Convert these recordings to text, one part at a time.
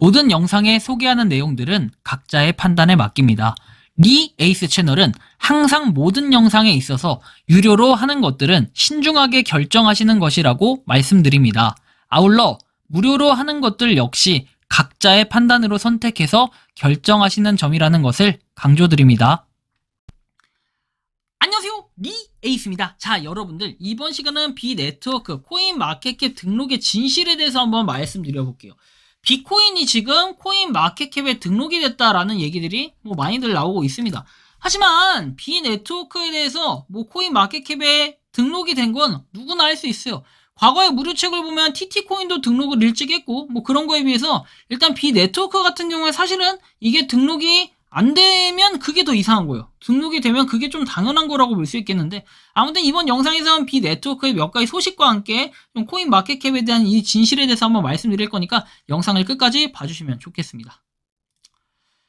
모든 영상에 소개하는 내용들은 각자의 판단에 맡깁니다. 리 에이스 채널은 항상 모든 영상에 있어서 유료로 하는 것들은 신중하게 결정하시는 것이라고 말씀드립니다. 아울러 무료로 하는 것들 역시 각자의 판단으로 선택해서 결정하시는 점이라는 것을 강조드립니다. 안녕하세요, 리 에이스입니다. 자, 여러분들 이번 시간은 비네트워크 코인마켓캡 등록의 진실에 대해서 한번 말씀드려볼게요. 비코인이 지금 코인마켓캡에 등록이 됐다라는 얘기들이 많이들 나오고 있습니다. 하지만 비네트워크에 대해서 코인마켓캡에 등록이 된 건 누구나 할 수 있어요. 과거의 무료책을 보면 TT코인도 등록을 일찍 했고 그런 거에 비해서 일단 비네트워크 같은 경우에 사실은 이게 등록이 안 되면 그게 더 이상한 거예요. 등록이 되면 그게 좀 당연한 거라고 볼 수 있겠는데, 아무튼 이번 영상에서는 비네트워크의 몇 가지 소식과 함께 좀 코인 마켓캡에 대한 이 진실에 대해서 한번 말씀드릴 거니까 영상을 끝까지 봐주시면 좋겠습니다.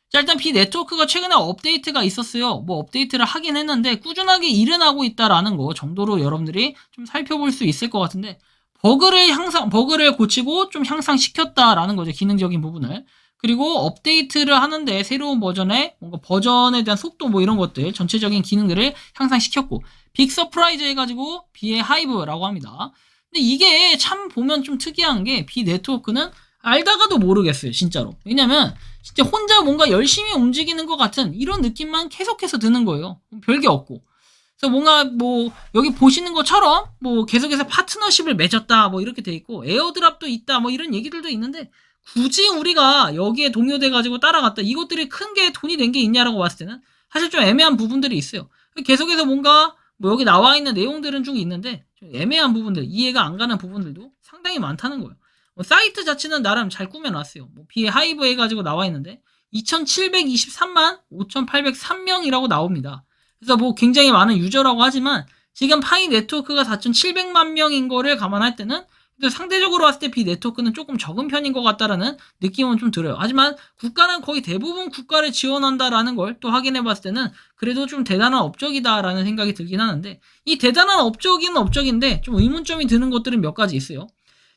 자, 일단 비네트워크가 최근에 업데이트가 있었어요. 업데이트를 하긴 했는데 꾸준하게 일은 하고 있다라는 거 정도로 여러분들이 좀 살펴볼 수 있을 것 같은데, 버그를 고치고 좀 향상시켰다라는 거죠. 기능적인 부분을. 그리고 업데이트를 하는데 새로운 버전에 버전에 대한 속도 이런 것들 전체적인 기능들을 향상시켰고, 빅 서프라이즈 해가지고 비의 하이브라고 합니다. 근데 이게 참 보면 좀 특이한 게 비네트워크는 알다가도 모르겠어요, 진짜로. 왜냐면 진짜 혼자 뭔가 열심히 움직이는 것 같은 이런 느낌만 계속해서 드는 거예요. 별게 없고. 그래서 뭔가 여기 보시는 것처럼 계속해서 파트너십을 맺었다 이렇게 돼 있고, 에어드랍도 있다 이런 얘기들도 있는데, 굳이 우리가 여기에 동요돼 가지고 따라갔다, 이것들이 큰 게 돈이 된 게 있냐라고 봤을 때는 사실 좀 애매한 부분들이 있어요. 계속해서 뭔가 여기 나와 있는 내용들은 좀 있는데 좀 애매한 부분들, 이해가 안 가는 부분들도 상당히 많다는 거예요. 사이트 자체는 나름 잘 꾸며놨어요. 비에 하이브 해가지고 나와 있는데 2723만 5803명이라고 나옵니다. 그래서 굉장히 많은 유저라고 하지만 지금 파이 네트워크가 4700만 명인 거를 감안할 때는 상대적으로 봤을 때 비네트워크는 조금 적은 편인 것 같다라는 느낌은 좀 들어요. 하지만 국가는 거의 대부분 국가를 지원한다라는 걸 또 확인해 봤을 때는 그래도 좀 대단한 업적이다라는 생각이 들긴 하는데, 이 대단한 업적인 업적인데 좀 의문점이 드는 것들은 몇 가지 있어요.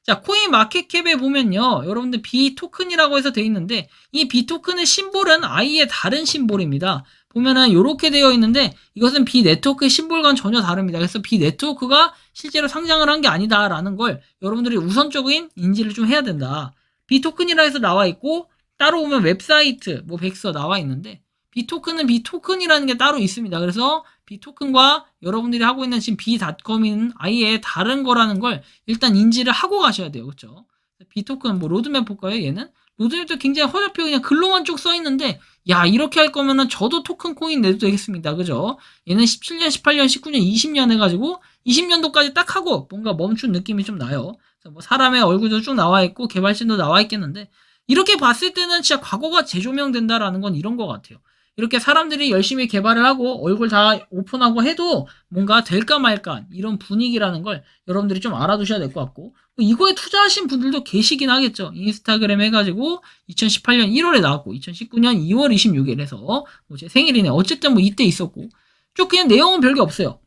자, 코인 마켓캡에 보면요, 여러분들 비토큰이라고 해서 돼 있는데, 이 비토큰의 심볼은 아예 다른 심볼입니다. 보면은 이렇게 되어 있는데 이것은 비네트워크의 심볼과는 전혀 다릅니다. 그래서 비네트워크가 실제로 상장을 한 게 아니다라는 걸 여러분들이 우선적인 인지를 좀 해야 된다. 비토큰이라 해서 나와 있고, 따로 보면 웹사이트 백서 나와 있는데, 비토큰은 비토큰이라는 게 따로 있습니다. 그래서 비토큰과 여러분들이 하고 있는 지금 비닷컴은 아예 다른 거라는 걸 일단 인지를 하고 가셔야 돼요. 그렇죠? 비토큰 로드맵 볼까요? 얘는 로드맵도 굉장히 허접해요. 그냥 글로만 쭉 써 있는데, 야, 이렇게 할 거면은 저도 토큰 코인 내도 되겠습니다. 그죠? 얘는 17년, 18년, 19년, 20년 해가지고 20년도까지 딱 하고 뭔가 멈춘 느낌이 좀 나요. 사람의 얼굴도 쭉 나와 있고 개발진도 나와 있겠는데, 이렇게 봤을 때는 진짜 과거가 재조명된다라는 건 이런 것 같아요. 이렇게 사람들이 열심히 개발을 하고 얼굴 다 오픈하고 해도 뭔가 될까 말까 이런 분위기라는 걸 여러분들이 좀 알아두셔야 될 것 같고, 이거에 투자하신 분들도 계시긴 하겠죠. 인스타그램 해가지고 2018년 1월에 나왔고 2019년 2월 26일 해서 제 생일이네. 어쨌든 이때 있었고, 쭉 그냥 내용은 별게 없어요.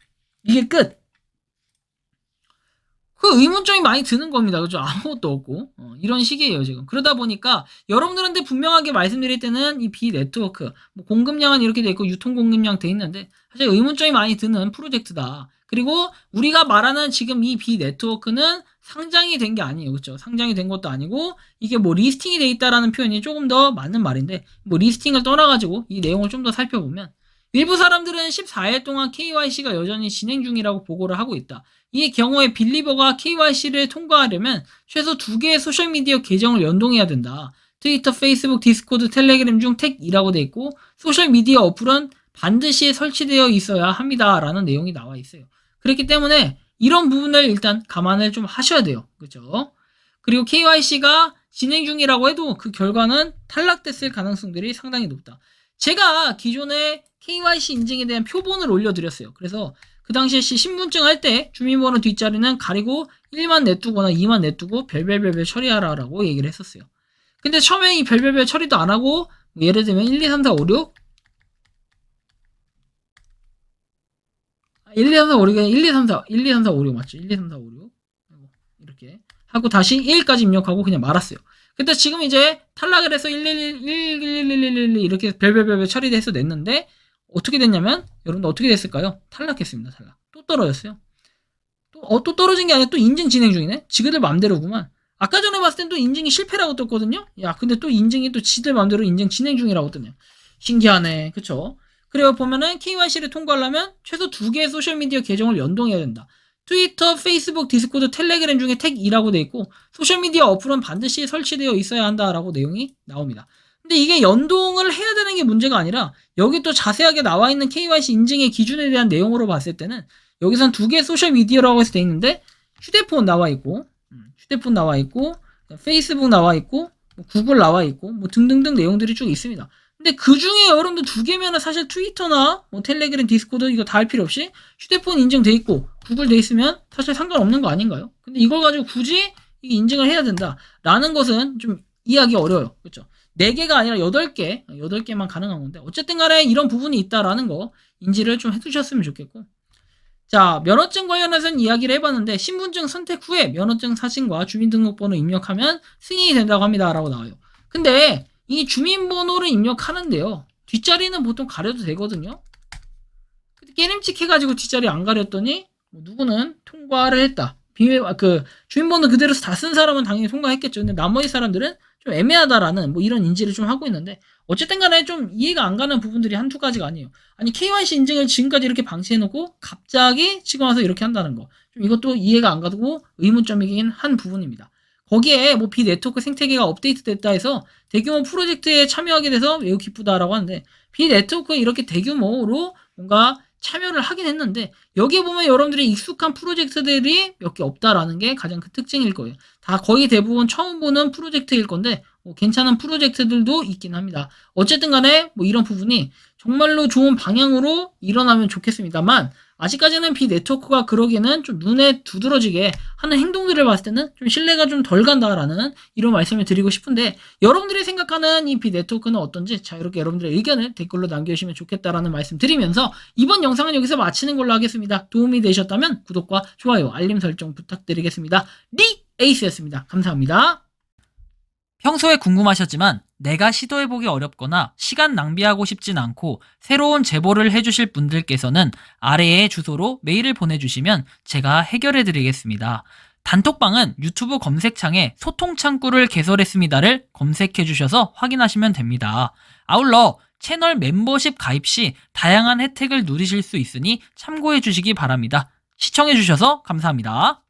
이게 끝. 그 의문점이 많이 드는 겁니다. 그죠? 아무것도 없고 이런 식이에요 지금. 그러다 보니까 여러분들한테 분명하게 말씀드릴 때는 이 비네트워크 공급량은 이렇게 돼 있고 유통 공급량 돼 있는데 사실 의문점이 많이 드는 프로젝트다. 그리고 우리가 말하는 지금 이 비네트워크는 상장이 된 게 아니에요. 그렇죠? 상장이 된 것도 아니고 이게 리스팅이 돼 있다라는 표현이 조금 더 맞는 말인데, 리스팅을 떠나가지고 이 내용을 좀 더 살펴보면 일부 사람들은 14일 동안 KYC가 여전히 진행 중이라고 보고를 하고 있다. 이 경우에 빌리버가 KYC를 통과하려면 최소 2개의 소셜미디어 계정을 연동해야 된다. 트위터, 페이스북, 디스코드, 텔레그램 중 택 2라고 돼 있고, 소셜미디어 어플은 반드시 설치되어 있어야 합니다. 라는 내용이 나와 있어요. 그렇기 때문에 이런 부분을 일단 감안을 좀 하셔야 돼요. 그죠? 그리고 KYC가 진행 중이라고 해도 그 결과는 탈락됐을 가능성들이 상당히 높다. 제가 기존에 KYC 인증에 대한 표본을 올려드렸어요. 그래서 그 당시에 신분증 할 때 주민번호 뒷자리는 가리고 1만 내두거나 2만 내두고 별별별별 처리하라라고 얘기를 했었어요. 근데 처음에 이 별별별 처리도 안 하고 예를 들면 1, 2, 3, 4, 5, 6 1, 2, 3, 4, 5, 6 1, 2, 3, 4 1, 2, 3, 4, 5, 6 맞죠? 1, 2, 3, 4, 5, 6 이렇게 하고 다시 1까지 입력하고 그냥 말았어요. 근데 지금 이제 탈락을 해서 111 이렇게 별별별 처리돼서 냈는데 어떻게 됐냐면 여러분들 어떻게 됐을까요? 탈락했습니다. 탈락. 또 떨어졌어요. 또 떨어진 게 아니라 또 인증 진행 중이네? 지그들 맘대로구만. 아까 전에 봤을 땐 또 인증이 실패라고 떴거든요? 야, 근데 또 인증이 또 지들 맘대로 인증 진행 중이라고 뜨네요. 신기하네. 그쵸? 그리고 보면은 KYC를 통과하려면 최소 2개의 소셜미디어 계정을 연동해야 된다. 트위터, 페이스북, 디스코드, 텔레그램 중에 택 2라고 돼 있고 소셜미디어 어플은 반드시 설치되어 있어야 한다라고 내용이 나옵니다. 근데 이게 연동을 해야 되는 게 문제가 아니라 여기 또 자세하게 나와 있는 KYC 인증의 기준에 대한 내용으로 봤을 때는 여기선 2개의 소셜미디어라고 해서 돼 있는데 휴대폰 나와 있고 페이스북 나와 있고 구글 나와 있고 뭐 등등등 내용들이 쭉 있습니다. 근데 그 중에 여러분들 2개면은 사실 트위터나 뭐 텔레그램, 디스코드 이거 다 할 필요 없이 휴대폰 인증돼 있고 구글 돼 있으면 사실 상관없는 거 아닌가요? 근데 이걸 가지고 굳이 인증을 해야 된다라는 것은 좀 이해하기 어려워요. 그렇죠? 4개가 아니라 8개만 가능한 건데 어쨌든 간에 이런 부분이 있다라는 거 인지를 좀 해두셨으면 좋겠고 자, 면허증 관련해서는 이야기를 해봤는데 신분증 선택 후에 면허증 사진과 주민등록번호 입력하면 승인이 된다고 합니다 라고 나와요. 근데 이 주민번호를 입력하는데요 뒷자리는 보통 가려도 되거든요. 깨름칙 해가지고 뒷자리 안 가렸더니 누구는 통과를 했다. 주민번호 그대로 다 쓴 사람은 당연히 통과했겠죠. 근데 나머지 사람들은 좀 애매하다라는 뭐 이런 인지를 좀 하고 있는데 어쨌든 간에 좀 이해가 안 가는 부분들이 한두 가지가 아니에요. 아니 KYC 인증을 지금까지 이렇게 방치해놓고 갑자기 지금 와서 이렇게 한다는 거. 좀 이것도 이해가 안 가고 의문점이긴 한 부분입니다. 거기에 뭐 비네트워크 생태계가 업데이트 됐다 해서 대규모 프로젝트에 참여하게 돼서 매우 기쁘다라고 하는데 비네트워크에 이렇게 대규모로 뭔가 참여를 하긴 했는데 여기에 보면 여러분들이 익숙한 프로젝트들이 몇 개 없다라는 게 가장 큰 특징일 거예요. 다 거의 대부분 처음 보는 프로젝트일 건데 괜찮은 프로젝트들도 있긴 합니다. 어쨌든 간에 뭐 이런 부분이 정말로 좋은 방향으로 일어나면 좋겠습니다만 아직까지는 비네트워크가 그러기에는 좀 눈에 두드러지게 하는 행동들을 봤을 때는 좀 신뢰가 좀 덜 간다라는 이런 말씀을 드리고 싶은데 여러분들이 생각하는 이 비네트워크는 어떤지 자 이렇게 여러분들의 의견을 댓글로 남겨주시면 좋겠다라는 말씀 드리면서 이번 영상은 여기서 마치는 걸로 하겠습니다. 도움이 되셨다면 구독과 좋아요 알림 설정 부탁드리겠습니다. 에이스였습니다. 감사합니다. 평소에 궁금하셨지만 내가 시도해보기 어렵거나 시간 낭비하고 싶진 않고 새로운 제보를 해주실 분들께서는 아래의 주소로 메일을 보내주시면 제가 해결해드리겠습니다. 단톡방은 유튜브 검색창에 소통창구를 개설했습니다를 검색해주셔서 확인하시면 됩니다. 아울러 채널 멤버십 가입 시 다양한 혜택을 누리실 수 있으니 참고해주시기 바랍니다. 시청해주셔서 감사합니다.